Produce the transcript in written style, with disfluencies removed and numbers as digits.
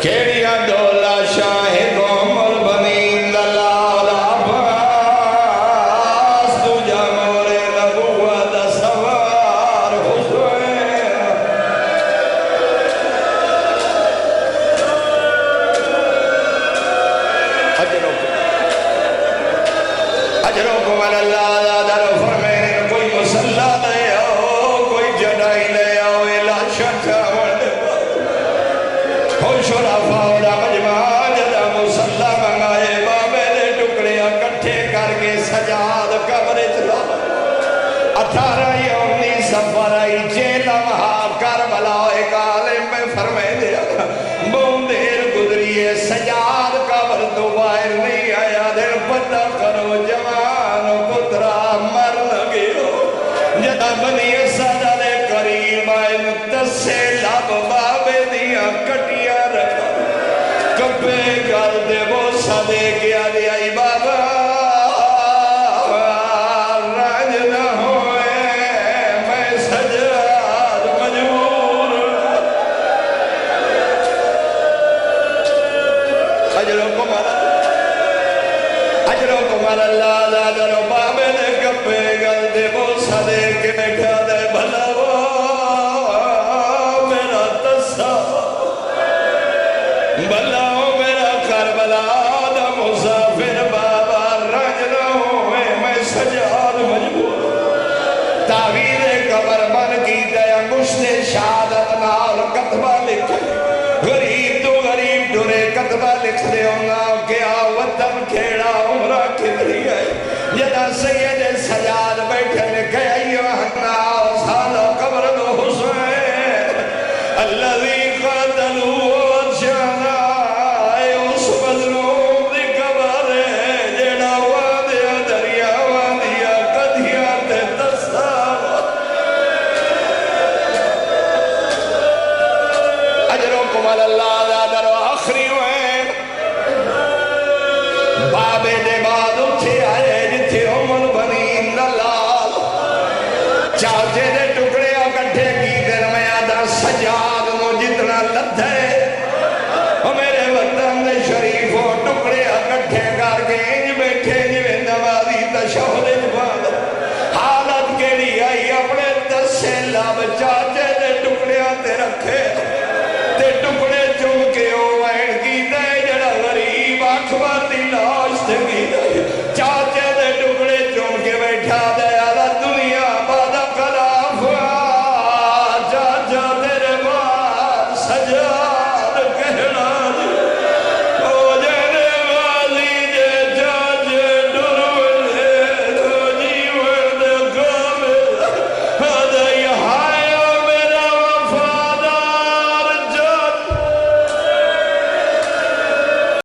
کیڑیا ڈولا شاہ کومل بنی دلال عباس تجھا مورے نبوت سوار حسین اجروں کو من اللہ در فرمین کوئی مسلح لے آؤ کوئی جڑائی لے آؤ الہ شکا شرافہ اولا مجمع جدا مسلح منگائے بابے دے ٹکڑے اکٹھے کر کے سجاد قبر چلا 18 یومی سفر آئی لمحہ کربلا ایک عالم میں فرمائے دیا بہت دیر گزری ہے سجاد قبر تو باہر نہیں آیا دل پتہ کرو جوان پترا مر لگے ہو جدا بنی سجاد قریب آئے متصے لب بابے دیا کٹیا کبے گل دے وہ صدے کیا دیا ای بابا راج نہ ہوئے میں سجاد مجبور اجروں کو مر اللہ دادروں بابے دے کبے گل دے وہ صدے کے بیٹھا دے بھلا وہ میرا تصا بھلا کربلا دا مسافر بابا رج نہ ہوئے میں سجاد مجبور تعویر قبر بن کی دیا مشت شہادت نال کتبہ لکھ غریب تو غریب ڈرے کتبہ لکھ دے ہونا کیا وطن کھیڑا عمرہ کتری ہے جدا سید سجاد بیٹھے لکھے ایو حقنا سالہ قبر دو حسین اللذی قتلو جانا بابے دے بعد اٹھے آئے جتھے عمر بنی دلال چاچے دے ٹکڑے اکٹھے کی درمیان دا سجاد نو جتنا لدھے میرے وطن دے شریفوں ٹکڑے اکٹھے کر کے انج بیٹھے جو نمازی تشہد